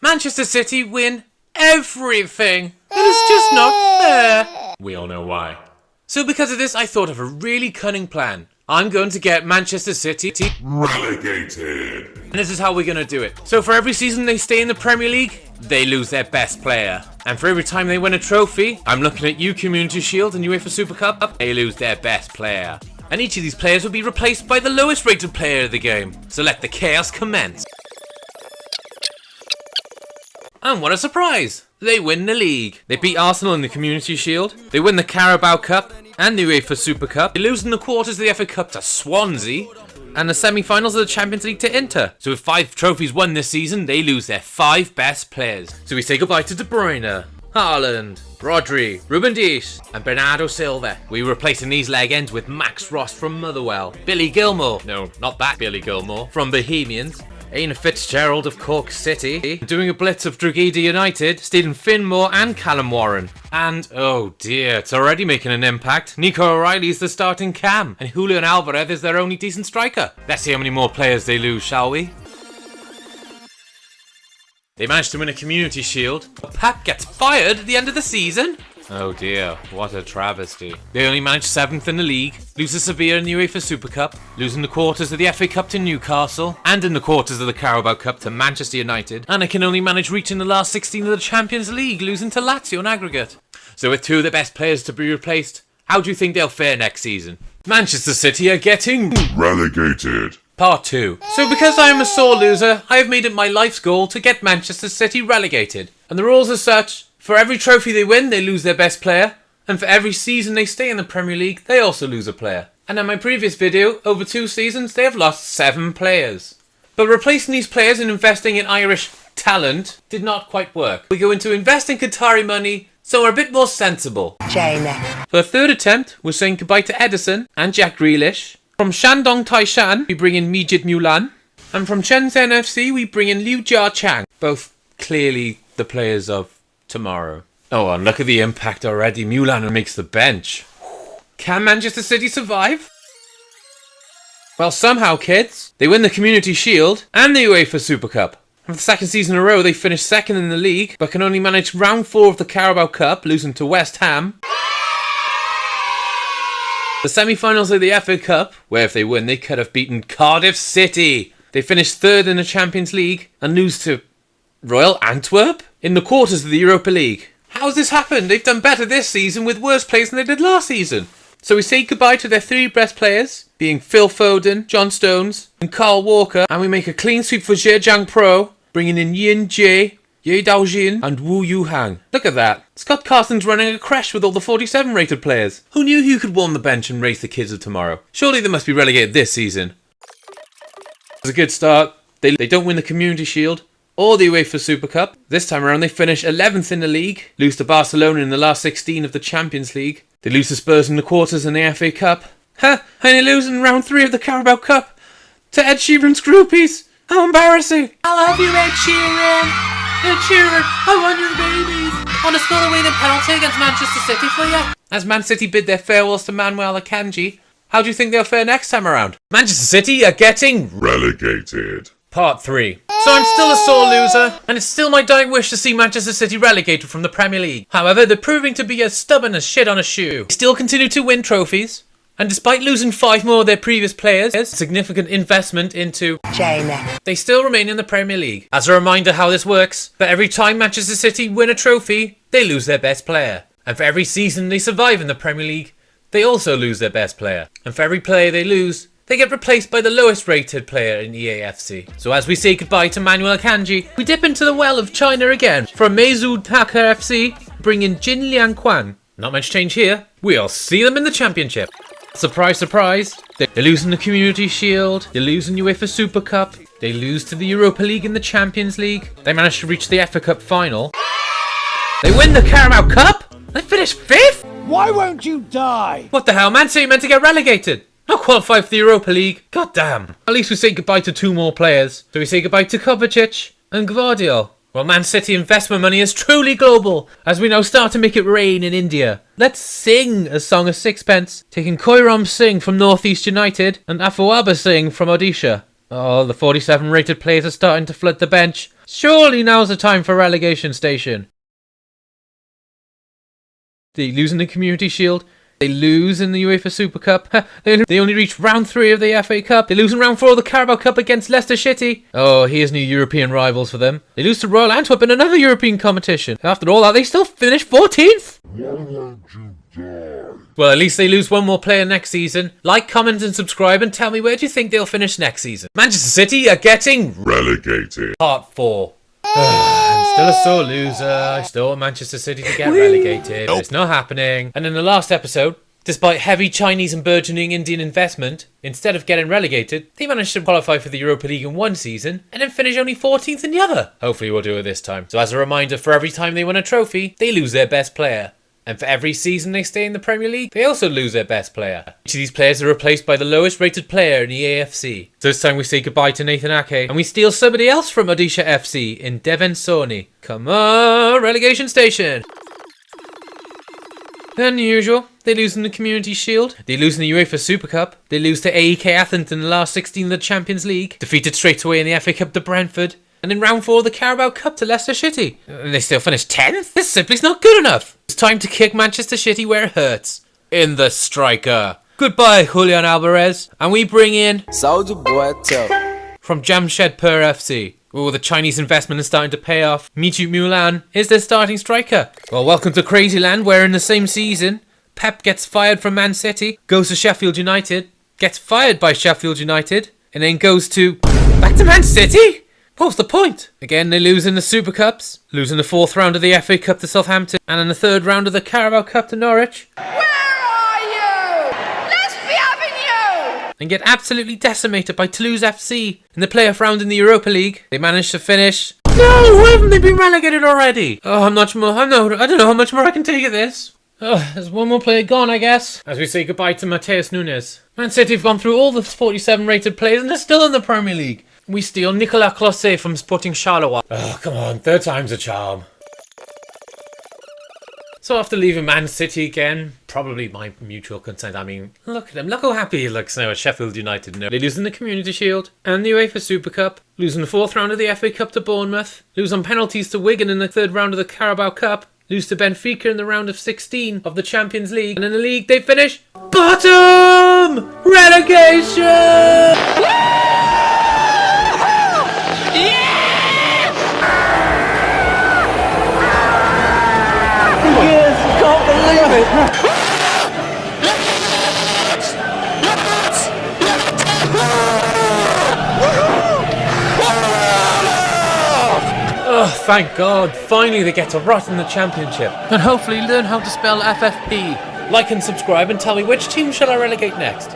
Manchester City win everything. It is just not fair. We all know why. So because of this, I thought of a really cunning plan. I'm going to get Manchester City relegated. And this is how we're going to do it. So for every season they stay in the Premier League, they lose their best player. And for every time they win a trophy, I'm looking at you, Community Shield and UEFA Super Cup, they lose their best player. And each of these players will be replaced by the lowest rated player of the game. So let the chaos commence. And what a surprise! They win the league. They beat Arsenal in the Community Shield. They win the Carabao Cup and the UEFA Super Cup. They lose in the quarters of the FA Cup to Swansea. And the semi-finals of the Champions League to Inter. So with 5 trophies won this season, they lose their 5 best players. So we say goodbye to De Bruyne, Haaland, Rodri, Ruben Dias and Bernardo Silva. We're replacing these leg ends with Max Ross from Motherwell, Billy Gilmore, no, not that Billy Gilmore, from Bohemians, Aina Fitzgerald of Cork City, doing a blitz of Drogheda United, Stephen Finmore and Callum Warren. And, oh dear, it's already making an impact. Nico O'Reilly's the starting cam, and Julian Alvarez is their only decent striker. Let's see how many more players they lose, shall we? They managed to win a Community Shield, but Pep gets fired at the end of the season? Oh dear, what a travesty. They only managed 7th in the league, lose to Sevilla in the UEFA Super Cup, losing the quarters of the FA Cup to Newcastle, and in the quarters of the Carabao Cup to Manchester United, and they can only manage reaching the last 16 of the Champions League, losing to Lazio in aggregate. So with 2 of the best players to be replaced, how do you think they'll fare next season? Manchester City are getting relegated. Part 2. So because I am a sore loser, I have made it my life's goal to get Manchester City relegated. And the rules are such: for every trophy they win, they lose their best player. And for every season they stay in the Premier League, they also lose a player. And in my previous video, over 2 seasons, they have lost 7 players. But replacing these players and investing in Irish talent did not quite work. We go into investing Qatari money, so we're a bit more sensible. Jamie. For the 3rd attempt, we're saying goodbye to Edison and Jack Grealish. From Shandong Taishan, we bring in Mijit Mulan. And from Shenzhen FC, we bring in Liu Jia Chang. Both clearly the players of tomorrow. Oh, and look at the impact already. Mulan makes the bench. Can Manchester City survive? Well, somehow, kids, they win the Community Shield and the UEFA Super Cup. And for the 2nd season in a row, they finish 2nd in the league, but can only manage round 4 of the Carabao Cup, losing to West Ham. The semi-finals of the FA Cup, where if they win, they could have beaten Cardiff City. They finish 3rd in the Champions League and lose to Royal Antwerp in the quarters of the Europa League. How's this happened? They've done better this season with worse players than they did last season. So we say goodbye to their 3 best players, being Phil Foden, John Stones and Carl Walker, and we make a clean sweep for Zhejiang Pro, bringing in Yin Jie, Ye Daojin and Wu Yuhang. Look at that. Scott Carson's running a crash with all the 47 rated players. Who knew he could warm the bench and race the kids of tomorrow? Surely they must be relegated this season. It's a good start. They don't win the Community Shield or the UEFA Super Cup. This time around they finish 11th in the league, lose to Barcelona in the last 16 of the Champions League. They lose to Spurs in the quarters in the FA Cup. And they lose in round 3 of the Carabao Cup to Ed Sheeran's groupies. How embarrassing. I love you, Ed Sheeran. Ed Sheeran, I want your babies. I want to score a winning penalty against Manchester City for you. As Man City bid their farewells to Manuel Akanji, how do you think they'll fare next time around? Manchester City are getting relegated. Part 3. So I'm still a sore loser, and it's still my dying wish to see Manchester City relegated from the Premier League. However, they're proving to be as stubborn as shit on a shoe. They still continue to win trophies, and despite losing 5 more of their previous players, significant investment into Jamie. They still remain in the Premier League. As a reminder how this works, for every time Manchester City win a trophy, they lose their best player. And for every season they survive in the Premier League, they also lose their best player. And for every player they lose, they get replaced by the lowest rated player in EAFC. So as we say goodbye to Manuel Akanji, we dip into the well of China again. From Meizu Taka FC, bring in Jin Liangquan. Not much change here. We'll see them in the Championship. Surprise, surprise. They lose in the Community Shield. They lose in UEFA Super Cup. They lose to the Europa League and the Champions League. They manage to reach the FA Cup final. They win the Carabao Cup. They finish 5th. Why won't you die? What the hell? Man City meant to get relegated. Not qualify for the Europa League. God damn. At least we say goodbye to 2 more players. So we say goodbye to Kovacic and Gvardiol. Well, Man City investment money is truly global, as we now start to make it rain in India. Let's sing a song of sixpence, taking Koiram Singh from North East United and Afawaba Singh from Odisha. Oh, the 47 rated players are starting to flood the bench. Surely now's the time for relegation station. They lose in the Community Shield. They lose in the UEFA Super Cup. They only reach round 3 of the FA Cup. They lose in round 4 of the Carabao Cup against Leicester City. Oh, here's new European rivals for them. They lose to Royal Antwerp in another European competition. After all that, they still finish 14th. Why won't you die? Well, at least they lose one more player next season. Like, comment and subscribe and tell me where do you think they'll finish next season. Manchester City are getting Relegated. Part 4. I'm still a sore loser. I still want Manchester City to get relegated. But it's not happening. And in the last episode, despite heavy Chinese and burgeoning Indian investment, instead of getting relegated, they managed to qualify for the Europa League in one season and then finish only 14th in the other. Hopefully we'll do it this time. So as a reminder, for every time they win a trophy, they lose their best player. And for every season they stay in the Premier League, they also lose their best player. Each of these players are replaced by the lowest rated player in the AFC. So this time we say goodbye to Nathan Ake and we steal somebody else from Odisha FC in Devon Soni. Come on, relegation station! Then usual, they lose in the Community Shield, they lose in the UEFA Super Cup, they lose to AEK Athens in the last 16 of the Champions League, defeated straight away in the FA Cup to Brentford, and in round 4 of the Carabao Cup to Leicester City. And they still finished 10th? This simply is not good enough. It's time to kick Manchester City where it hurts. In the striker. Goodbye, Julian Alvarez. And we bring in... Saúde boa, tchau. From Jamshedpur FC. Oh, the Chinese investment is starting to pay off. Michu Mulan is their starting striker. Well, welcome to Crazy Land, where in the same season, Pep gets fired from Man City, goes to Sheffield United, gets fired by Sheffield United, and then goes to... back to Man City? What's the point? Again, they lose in the Super Cups, lose in the 4th round of the FA Cup to Southampton, and in the 3rd round of the Carabao Cup to Norwich. Where are you? Let's be having you! And get absolutely decimated by Toulouse FC in the playoff round in the Europa League. They managed to finish... No, why haven't they been relegated already? Oh, I don't know how much more I can take of this. Oh, there's one more player gone, I guess. As we say goodbye to Mateus Nunes. Man City have gone through all the 47 rated players and they're still in the Premier League. We steal Nicolas Closet from Sporting Charleroi. Oh, come on, 3rd time's a charm. So after leaving Man City again, probably my mutual consent, I mean, look at him, look how happy he looks now at Sheffield United. No, they lose in the Community Shield and the UEFA Super Cup, lose in the 4th round of the FA Cup to Bournemouth, lose on penalties to Wigan in the 3rd round of the Carabao Cup, lose to Benfica in the round of 16 of the Champions League, and in the league they finish bottom! Relegation! Oh, thank God. Finally they get to rot in the Championship. And hopefully learn how to spell FFP. Like and subscribe and tell me which team shall I relegate next.